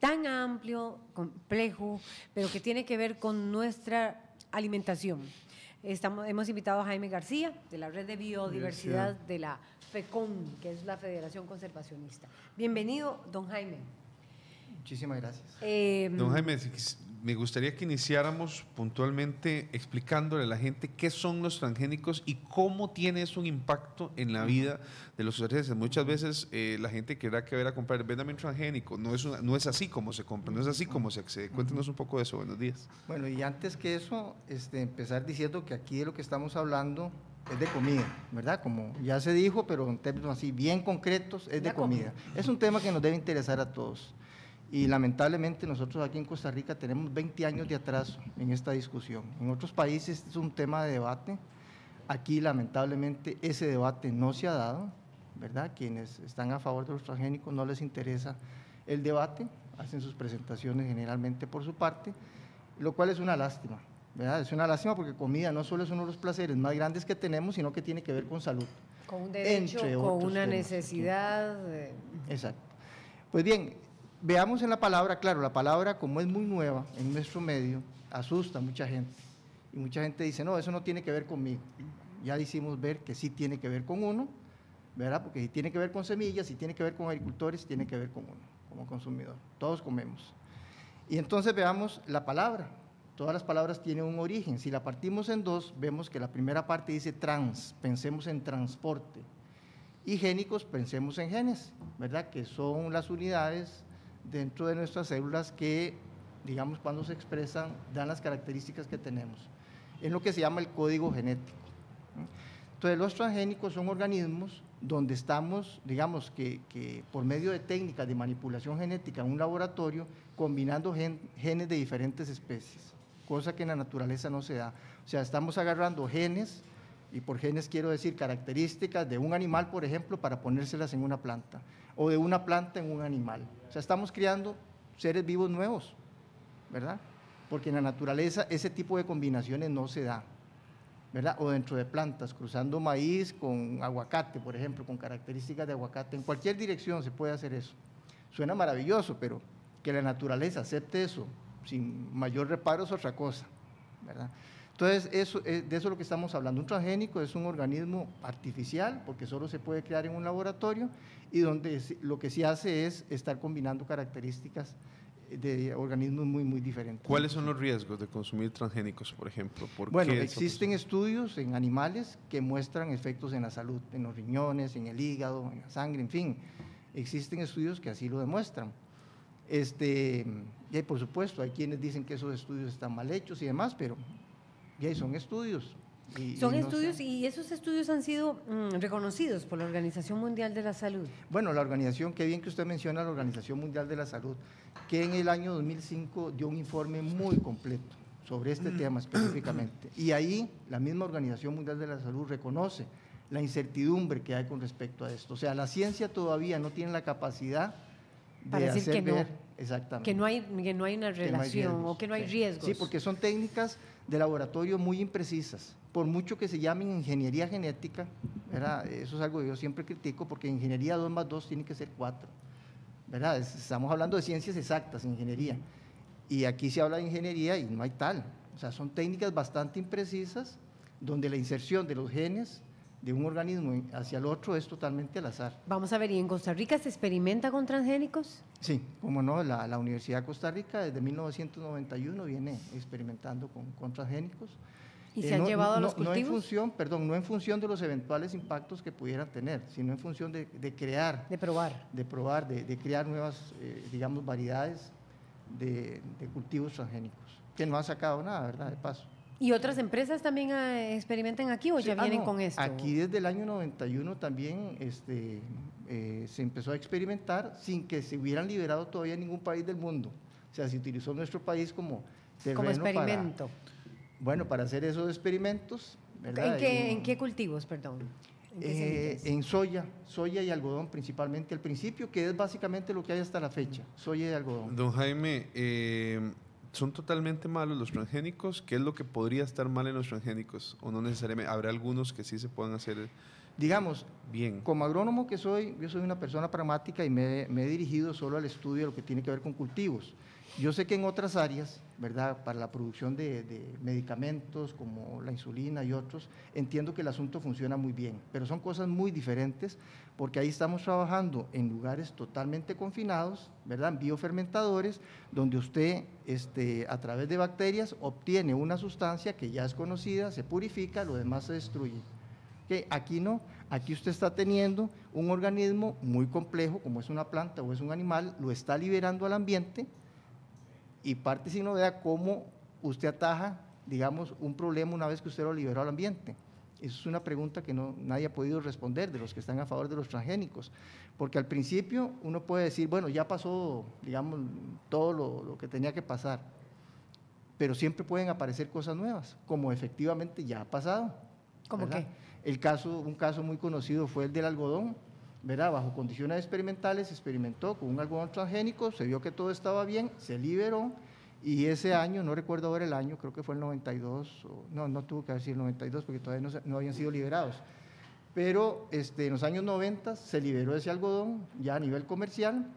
tan amplio, complejo, pero que tiene que ver con nuestra alimentación. Hemos invitado a Jaime García, de la Red de Biodiversidad de la FECON, que es la Federación Conservacionista. Bienvenido, don Jaime. Muchísimas gracias. Don Jaime, me gustaría que iniciáramos puntualmente explicándole a la gente qué son los transgénicos y cómo tiene eso un impacto en la vida de los usuarios. Muchas veces la gente querrá que ver a comprar, véndame un transgénico, no es así como se compra, no es así como se accede. Cuéntenos un poco de eso, buenos días. Bueno, y antes que eso, empezar diciendo que aquí de lo que estamos hablando es de comida, ¿verdad? Como ya se dijo, pero en términos así bien concretos, es de comida. Es un tema que nos debe interesar a todos. Y lamentablemente nosotros aquí en Costa Rica tenemos 20 años de atraso en esta discusión. En otros países es un tema de debate. Aquí lamentablemente ese debate no se ha dado, ¿verdad? Quienes están a favor de los transgénicos no les interesa el debate, hacen sus presentaciones generalmente por su parte, lo cual es una lástima, ¿verdad? Es una lástima porque comida no solo es uno de los placeres más grandes que tenemos, sino que tiene que ver con salud. Con un derecho, con una necesidad. Exacto. Pues bien, veamos en la palabra, claro, la palabra como es muy nueva en nuestro medio, asusta a mucha gente. Y mucha gente dice, no, eso no tiene que ver conmigo. Ya hicimos ver que sí tiene que ver con uno, ¿verdad? Porque si tiene que ver con semillas, si tiene que ver con agricultores, tiene que ver con uno, como consumidor. Todos comemos. Y entonces veamos la palabra. Todas las palabras tienen un origen. Si la partimos en dos, vemos que la primera parte dice trans, pensemos en transporte. Y génicos, pensemos en genes, ¿verdad? Que son las unidades dentro de nuestras células que, digamos, cuando se expresan, dan las características que tenemos, en lo que se llama el código genético. Entonces, los transgénicos son organismos donde estamos, digamos, que por medio de técnicas de manipulación genética en un laboratorio, combinando genes de diferentes especies, cosa que en la naturaleza no se da. O sea, estamos agarrando genes, y por genes quiero decir características de un animal, por ejemplo, para ponérselas en una planta, o de una planta en un animal. O sea, estamos creando seres vivos nuevos, ¿verdad? Porque en la naturaleza ese tipo de combinaciones no se da, ¿verdad? O dentro de plantas, cruzando maíz con aguacate, por ejemplo, con características de aguacate. En cualquier dirección se puede hacer eso. Suena maravilloso, pero que la naturaleza acepte eso sin mayor reparo es otra cosa, ¿verdad? Entonces, de eso es lo que estamos hablando. Un transgénico es un organismo artificial, porque solo se puede crear en un laboratorio, y donde lo que se hace es estar combinando características de organismos muy, muy diferentes. ¿Cuáles son los riesgos de consumir transgénicos, por ejemplo? Bueno, existen estudios en animales que muestran efectos en la salud, en los riñones, en el hígado, en la sangre, en fin. Existen estudios que así lo demuestran. Y por supuesto, hay quienes dicen que esos estudios están mal hechos y demás, pero ya son estudios. Y esos estudios han sido reconocidos por la Organización Mundial de la Salud. Bueno, la organización, qué bien que usted menciona la Organización Mundial de la Salud, que en el año 2005 dio un informe muy completo sobre este tema específicamente. Y ahí la misma Organización Mundial de la Salud reconoce la incertidumbre que hay con respecto a esto. O sea, la ciencia todavía no tiene la capacidad para decir que no, exactamente, que no hay una relación o que no hay riesgos. Sí, porque son técnicas de laboratorio muy imprecisas, por mucho que se llamen ingeniería genética, ¿verdad? Eso es algo que yo siempre critico, porque ingeniería 2 más 2 tiene que ser 4, ¿verdad? Estamos hablando de ciencias exactas, ingeniería, y aquí se habla de ingeniería y no hay tal. O sea, son técnicas bastante imprecisas, donde la inserción de los genes de un organismo hacia el otro es totalmente al azar. Vamos a ver, ¿y en Costa Rica se experimenta con transgénicos? Sí, como no, la Universidad de Costa Rica desde 1991 viene experimentando con transgénicos. ¿Y se han llevado a los cultivos? No en función de los eventuales impactos que pudieran tener, sino en función de crear. De probar. De crear nuevas, digamos, variedades de cultivos transgénicos, que no ha sacado nada, ¿verdad?, de paso. ¿Y otras empresas también experimentan aquí o ya vienen con esto? Aquí desde el año 91 también se empezó a experimentar sin que se hubieran liberado todavía en ningún país del mundo. O sea, se utilizó nuestro país como terreno como experimento. Para hacer esos experimentos, ¿verdad? ¿En qué cultivos, perdón? En soya y algodón principalmente al principio, que es básicamente lo que hay hasta la fecha, soya y algodón. Don Jaime, ¿son totalmente malos los transgénicos? ¿Qué es lo que podría estar mal en los transgénicos? ¿O no necesariamente? ¿Habrá algunos que sí se puedan hacer Digamos, Bien. como agrónomo que soy, yo soy una persona pragmática y me he dirigido solo al estudio de lo que tiene que ver con cultivos. Yo sé que en otras áreas, ¿verdad?, para la producción de medicamentos como la insulina y otros, entiendo que el asunto funciona muy bien, pero son cosas muy diferentes porque ahí estamos trabajando en lugares totalmente confinados, ¿verdad?, en biofermentadores, donde usted a través de bacterias obtiene una sustancia que ya es conocida, se purifica, lo demás se destruye. Que aquí no, aquí usted está teniendo un organismo muy complejo, como es una planta o es un animal, lo está liberando al ambiente y parte sin novedad cómo usted ataja, digamos, un problema una vez que usted lo liberó al ambiente. Esa es una pregunta que nadie ha podido responder de los que están a favor de los transgénicos, porque al principio uno puede decir, bueno, ya pasó, digamos, todo lo que tenía que pasar, pero siempre pueden aparecer cosas nuevas, como efectivamente ya ha pasado. ¿Cómo ¿verdad? qué? Un caso muy conocido fue el del algodón, ¿verdad? Bajo condiciones experimentales se experimentó con un algodón transgénico, se vio que todo estaba bien, se liberó y ese año, no recuerdo ahora el año, creo que fue el 92, no tuvo que haber sido el 92 porque todavía no habían sido liberados, pero en los años 90 se liberó ese algodón ya a nivel comercial,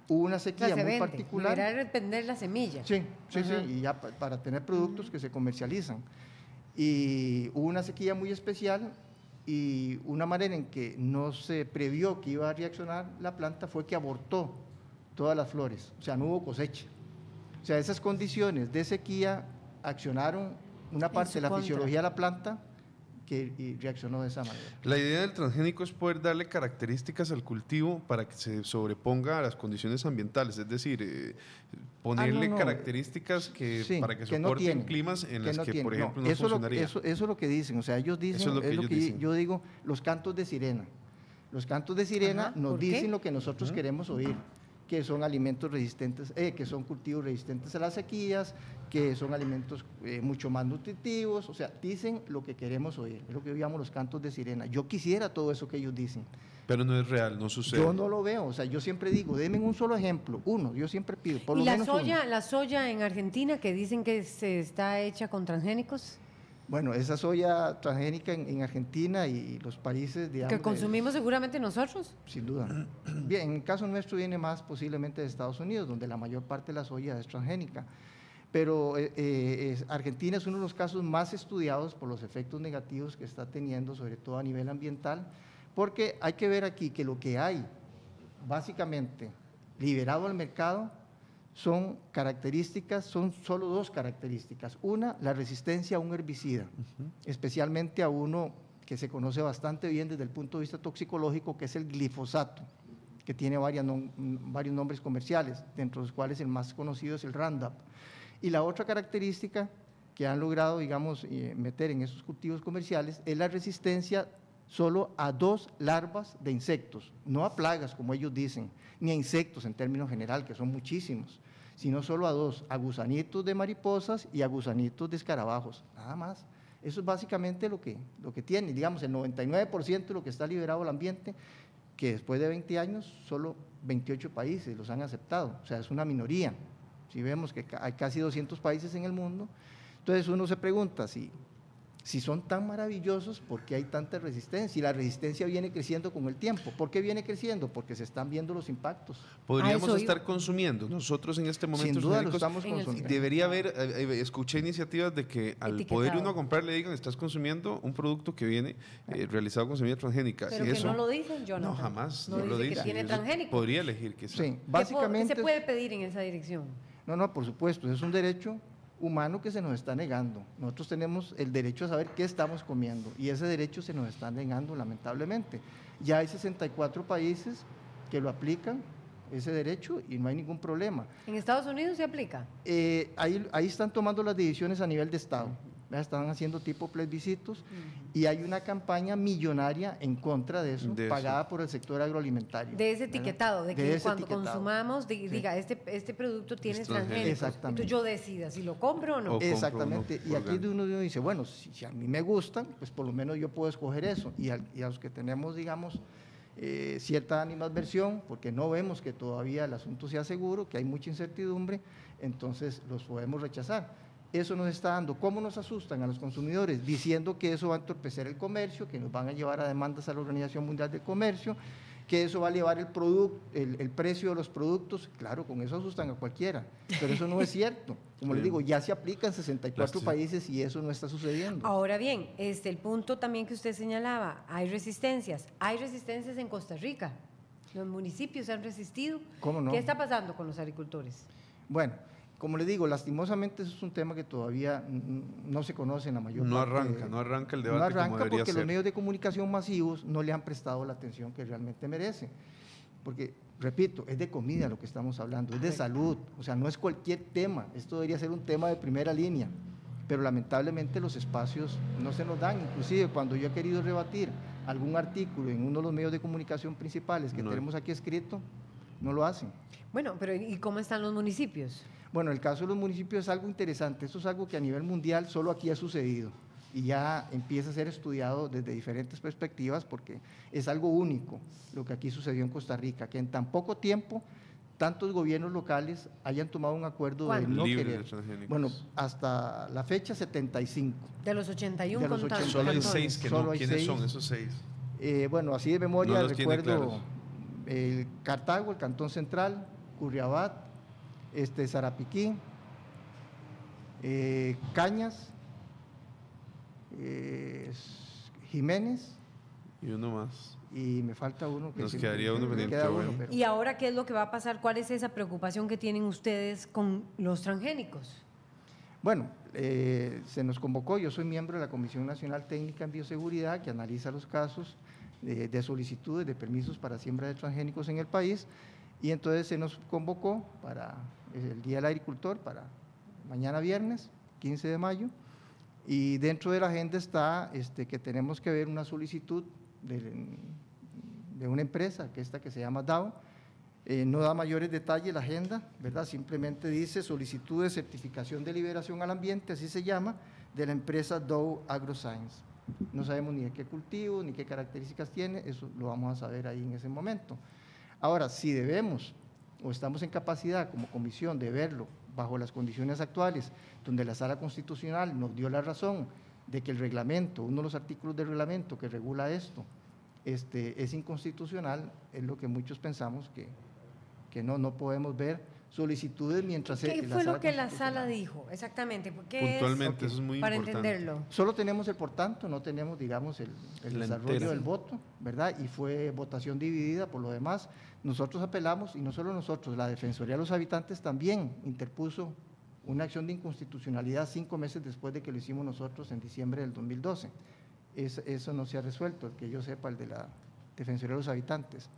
hubo una sequía muy particular. Liberar es vender la semilla. Sí, y ya para tener productos que se comercializan. Y hubo una sequía muy especial y una manera en que no se previó que iba a reaccionar la planta fue que abortó todas las flores, o sea, no hubo cosecha. O sea, esas condiciones de sequía accionaron una parte de la fisiología de la planta y reaccionó de esa manera. La idea del transgénico es poder darle características al cultivo para que se sobreponga a las condiciones ambientales, es decir, ponerle características para que soporten climas en las que, por ejemplo, no funcionaría. Eso es lo que dicen, o sea, ellos dicen, eso es lo que dicen. Yo digo, los cantos de sirena. Los cantos de sirena nos dicen lo que nosotros queremos oír, que son alimentos resistentes, que son cultivos resistentes a las sequías, que son alimentos mucho más nutritivos, o sea, dicen lo que queremos oír, es lo que llamamos los cantos de sirena. Yo quisiera todo eso que ellos dicen. Pero no es real, no sucede. Yo no lo veo, o sea, yo siempre digo, denme un solo ejemplo, yo siempre pido, por lo menos uno. ¿Y la soya en Argentina que dicen que se está hecha con transgénicos? Bueno, esa soya transgénica en Argentina y los países, digamos… ¿Que consumimos seguramente nosotros? Sin duda. Bien, en el caso nuestro viene más posiblemente de Estados Unidos, donde la mayor parte de la soya es transgénica. Pero Argentina es uno de los casos más estudiados por los efectos negativos que está teniendo, sobre todo a nivel ambiental, porque hay que ver aquí que lo que hay, básicamente, liberado al mercado, son solo dos características. Una, la resistencia a un herbicida, especialmente a uno que se conoce bastante bien desde el punto de vista toxicológico, que es el glifosato, que tiene varios nombres comerciales, dentro de los cuales el más conocido es el Roundup. Y la otra característica que han logrado, digamos, meter en esos cultivos comerciales es la resistencia solo a 2 larvas de insectos, no a plagas, como ellos dicen, ni a insectos en términos general, que son muchísimos, sino solo a 2, a gusanitos de mariposas y a gusanitos de escarabajos, nada más. Eso es básicamente lo que tiene, digamos, el 99% de lo que está liberado al ambiente, que después de 20 años solo 28 países los han aceptado, o sea, es una minoría. Si vemos que hay casi 200 países en el mundo, entonces uno se pregunta si son tan maravillosos, ¿por qué hay tanta resistencia? Y la resistencia viene creciendo con el tiempo. ¿Por qué viene creciendo? Porque se están viendo los impactos. ¿Podríamos estar consumiendo nosotros en este momento? Sin duda lo estamos consumiendo. Debería haber, escuché iniciativas de que al poder uno comprar le digan, estás consumiendo un producto que viene realizado con semilla transgénica. Pero que no lo dicen, yo no. Jamás, no lo dicen. Que tiene transgénico. Podría elegir que sí, básicamente. ¿Qué se puede pedir en esa dirección? No, por supuesto, es un derecho humano que se nos está negando. Nosotros tenemos el derecho a saber qué estamos comiendo y ese derecho se nos está negando lamentablemente. Ya hay 64 países que lo aplican, ese derecho, y no hay ningún problema. ¿En Estados Unidos se aplica? Ahí están tomando las decisiones a nivel de Estado. Están haciendo tipo plebiscitos y hay una campaña millonaria en contra de eso, pagada por el sector agroalimentario. De ese etiquetado, de que cuando consumamos diga, este producto tiene transgénicos. Exactamente. Entonces yo decida si lo compro o no. Exactamente. Y aquí uno dice, bueno, si a mí me gustan, pues por lo menos yo puedo escoger eso. Y a los que tenemos, digamos, cierta animadversión, porque no vemos que todavía el asunto sea seguro, que hay mucha incertidumbre, entonces los podemos rechazar. eso nos está dando. ¿Cómo nos asustan a los consumidores? Diciendo que eso va a entorpecer el comercio, que nos van a llevar a demandas a la Organización Mundial del Comercio, que eso va a elevar el precio de los productos. Claro, con eso asustan a cualquiera, pero eso no es cierto. Como les digo, ya se aplica en 64 países y eso no está sucediendo. Ahora bien, el punto también que usted señalaba, hay resistencias en Costa Rica. Los municipios se han resistido. ¿Cómo no? ¿Qué está pasando con los agricultores? Bueno, como les digo, lastimosamente eso es un tema que todavía no se conoce en la mayor parte. No arranca el debate. No arranca como debería porque ser. los medios de comunicación masivos no le han prestado la atención que realmente merece. Porque, repito, es de comida lo que estamos hablando, es de salud, o sea, no es cualquier tema. Esto debería ser un tema de primera línea, pero lamentablemente los espacios no se nos dan. Inclusive cuando yo he querido rebatir algún artículo en uno de los medios de comunicación principales que tenemos aquí escrito, no lo hacen. Bueno, pero ¿y cómo están los municipios? Bueno, el caso de los municipios es algo interesante. Esto es algo que a nivel mundial solo aquí ha sucedido y ya empieza a ser estudiado desde diferentes perspectivas porque es algo único lo que aquí sucedió en Costa Rica, que en tan poco tiempo tantos gobiernos locales hayan tomado un acuerdo de no Libre querer. de transgénicos. Bueno, hasta la fecha 75. De los 81 De los contados. 81. Solo hay cantones. 6 que Solo no. hay ¿Quiénes 6. son esos 6? Bueno, así de memoria No los tiene recuerdo claros. Cartago, el Cantón Central, Curriabat, Sarapiquí, Cañas, Jiménez, Y uno más. y me falta uno. Nos que quedaría uno me pendiente, queda bueno. pero- ¿Y ahora qué es lo que va a pasar? ¿Cuál es esa preocupación que tienen ustedes con los transgénicos? Bueno, se nos convocó, yo soy miembro de la Comisión Nacional Técnica en Bioseguridad que analiza los casos de solicitudes de permisos para siembra de transgénicos en el país, y entonces se nos convocó para el Día del Agricultor, para mañana viernes, 15 de mayo, y dentro de la agenda está que tenemos que ver una solicitud de una empresa, que se llama Dow. No da mayores detalles la agenda, ¿verdad? Simplemente dice solicitud de certificación de liberación al ambiente, así se llama, de la empresa Dow AgroScience. No sabemos ni de qué cultivo, ni qué características tiene, eso lo vamos a saber ahí en ese momento. Ahora, si debemos o estamos en capacidad como comisión de verlo bajo las condiciones actuales, donde la Sala Constitucional nos dio la razón de que el reglamento, uno de los artículos del reglamento que regula esto, es inconstitucional, es lo que muchos pensamos que no podemos ver solicitudes mientras ¿Qué fue lo que la sala dijo exactamente? ¿Qué Puntualmente, es, eso es muy para importante. entenderlo? Solo tenemos el por tanto, no tenemos, digamos, el La desarrollo entera. del voto, ¿verdad? Y fue votación dividida. Por lo demás, nosotros apelamos, y no solo nosotros, la Defensoría de los Habitantes también interpuso una acción de inconstitucionalidad 5 meses después de que lo hicimos nosotros en diciembre del 2012. Eso no se ha resuelto, que yo sepa, el de la Defensoría de los Habitantes.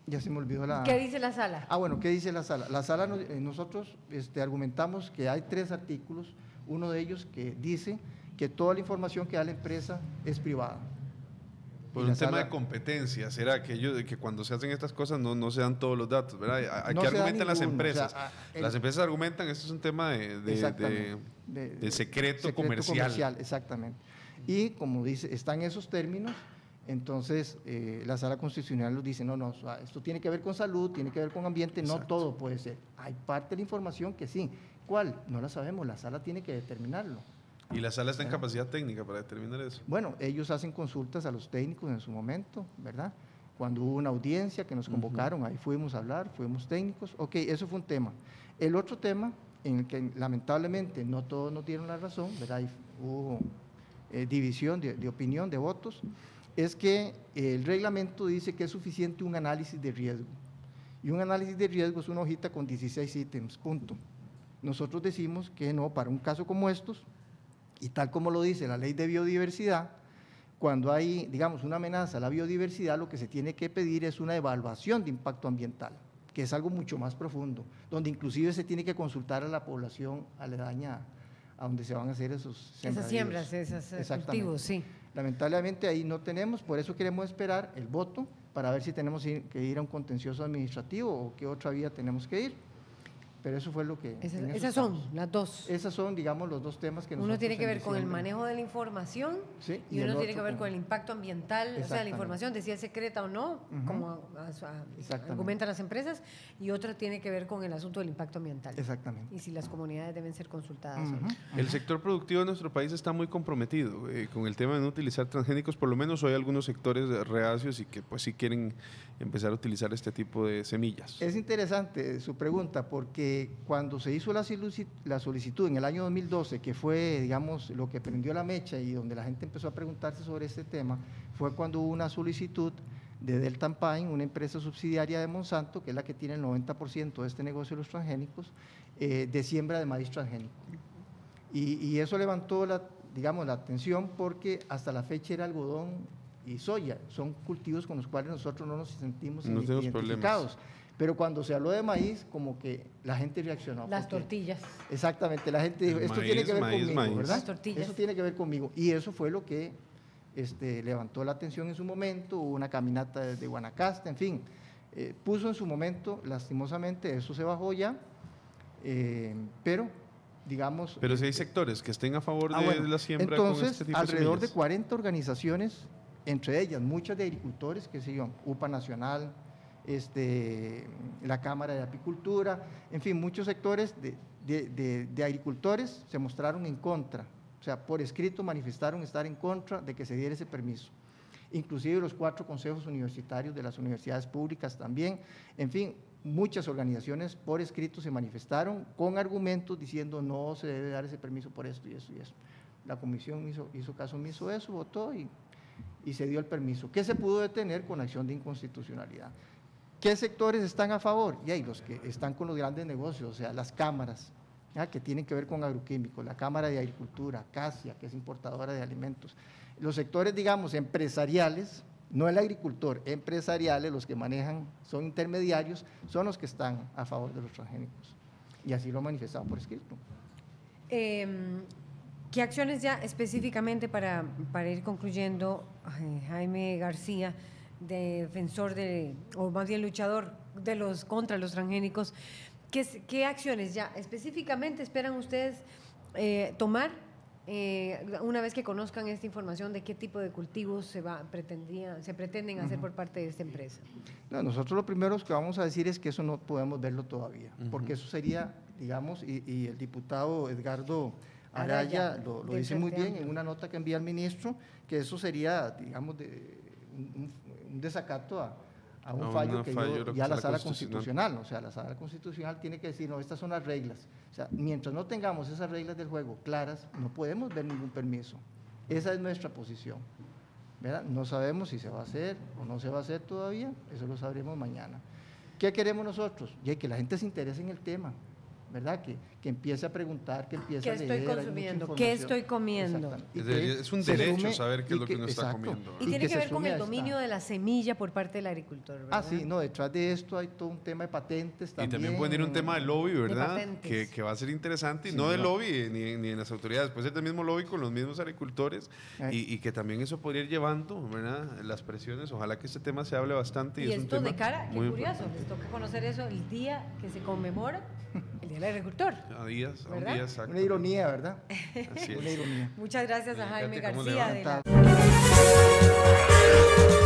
Ya se me olvidó la... ¿Qué dice la sala? Bueno, ¿qué dice la sala? La sala, nosotros argumentamos que hay 3 artículos, uno de ellos que dice que toda la información que da la empresa es privada. Por Y un la tema sala- de competencia, ¿será que cuando se hacen estas cosas no se dan todos los datos, ¿verdad? ¿A No qué se da argumentan las ninguno, o sea, empresas? el- Las empresas argumentan, esto es un tema Exactamente. de secreto comercial. Exactamente. Y como dice, están esos términos, entonces la Sala Constitucional nos dice, no, esto tiene que ver con salud, tiene que ver con ambiente, no Exacto. todo puede ser. Hay parte de la información que sí. ¿Cuál? No la sabemos, la Sala tiene que determinarlo. Y la sala está en capacidad técnica para determinar eso. Bueno, ellos hacen consultas a los técnicos en su momento, ¿verdad? Cuando hubo una audiencia que nos convocaron, ahí fuimos a hablar, fuimos técnicos. Ok, eso fue un tema. El otro tema, en el que lamentablemente no todos nos dieron la razón, ¿verdad? Y hubo división de opinión, de votos, es que el reglamento dice que es suficiente un análisis de riesgo. Y un análisis de riesgo es una hojita con 16 ítems, punto. Nosotros decimos que no, para un caso como estos, y tal como lo dice la Ley de Biodiversidad, cuando hay, digamos, una amenaza a la biodiversidad, lo que se tiene que pedir es una evaluación de impacto ambiental, que es algo mucho más profundo, donde inclusive se tiene que consultar a la población aledaña a donde se van a hacer esos Esas siembras, esos Exactamente. cultivos, sí. Lamentablemente ahí no tenemos, por eso queremos esperar el voto para ver si tenemos que ir a un contencioso administrativo o qué otra vía tenemos que ir. pero eso fue lo que... Esas son las dos. Esas son, digamos, los dos temas que uno tiene que ver con el manejo de la información, sí, y uno tiene que ver con el impacto ambiental, o sea, la información de si es secreta o no, como argumentan las empresas, y otra tiene que ver con el asunto del impacto ambiental. Exactamente. Y si las comunidades deben ser consultadas o no. El sector productivo de nuestro país está muy comprometido con el tema de no utilizar transgénicos, por lo menos hoy hay algunos sectores reacios y que pues sí quieren empezar a utilizar este tipo de semillas. Es interesante su pregunta, porque cuando se hizo la solicitud en el año 2012, que fue, digamos, lo que prendió la mecha y donde la gente empezó a preguntarse sobre este tema, fue cuando hubo una solicitud de Delta Pine, una empresa subsidiaria de Monsanto, que es la que tiene el 90% de este negocio de los transgénicos, de siembra de maíz transgénico. Y eso levantó la atención, porque hasta la fecha era algodón y soya, son cultivos con los cuales nosotros no nos sentimos identificados. Problemas. Pero cuando se habló de maíz, como que la gente reaccionó. Las tortillas. Exactamente, la gente dijo, esto tiene que ver conmigo, ¿verdad? Las tortillas. Eso tiene que ver conmigo. Y eso fue lo que levantó la atención en su momento, hubo una caminata desde Guanacaste, en fin, puso en su momento, lastimosamente, eso se bajó ya, pero digamos... Pero si hay sectores que estén a favor de la siembra entonces, con este tipo alrededor de de 40 organizaciones, entre ellas muchas de agricultores, que se llaman UPA Nacional, la Cámara de Apicultura, en fin, muchos sectores de agricultores se mostraron en contra, o sea, por escrito manifestaron estar en contra de que se diera ese permiso. Inclusive los 4 consejos universitarios de las universidades públicas también, en fin, muchas organizaciones por escrito se manifestaron con argumentos diciendo no se debe dar ese permiso por esto y esto y eso. La comisión hizo caso omiso de eso, votó y se dio el permiso, que se pudo detener con acción de inconstitucionalidad. ¿Qué sectores están a favor? Y hay los que están con los grandes negocios, o sea, las cámaras, que tienen que ver con agroquímicos, la Cámara de Agricultura, CASIA, que es importadora de alimentos. Los sectores, digamos, empresariales, no el agricultor, empresariales, los que manejan, son intermediarios, son los que están a favor de los transgénicos. Y así lo han manifestado por escrito. ¿Qué acciones ya específicamente para ir concluyendo, Jaime García, defensor o más bien luchador contra los transgénicos, ¿qué acciones ya específicamente esperan ustedes tomar una vez que conozcan esta información de qué tipo de cultivos se pretenden hacer por parte de esta empresa? No, nosotros lo primero que vamos a decir es que eso no podemos verlo todavía, porque eso sería, digamos, y el diputado Edgardo Araya lo dice muy bien en una nota que envía al ministro, que eso sería, digamos, un desacato a un fallo que ya la Sala Constitucional, o sea, la Sala Constitucional tiene que decir, no, estas son las reglas. O sea, mientras no tengamos esas reglas del juego claras, no podemos ver ningún permiso. Esa es nuestra posición, ¿verdad? No sabemos si se va a hacer o no se va a hacer todavía, eso lo sabremos mañana. ¿Qué queremos nosotros? Y que la gente se interese en el tema, ¿verdad? Que empiece a preguntar, que empiece a leer. ¿Qué estoy consumiendo? ¿Qué estoy comiendo? Es un derecho saber qué es lo que uno está comiendo. Y tiene que ver con el dominio de la semilla por parte del agricultor, ¿verdad? Sí, no, detrás de esto hay todo un tema de patentes también. Y también puede ir un tema de lobby, ¿verdad? Que va a ser interesante, y sí, no de lobby ni en las autoridades, puede ser del mismo lobby con los mismos agricultores, y que también eso podría ir llevando, ¿verdad? Las presiones, ojalá que este tema se hable bastante. Y es esto un tema de cara, qué curioso, importante. les toca conocer eso el día que se conmemora el Día del Agricultor. A un día exacto. Una ironía, ¿verdad? Así es. Una ironía. Muchas gracias a Jaime Fíjate cómo García levanta. de la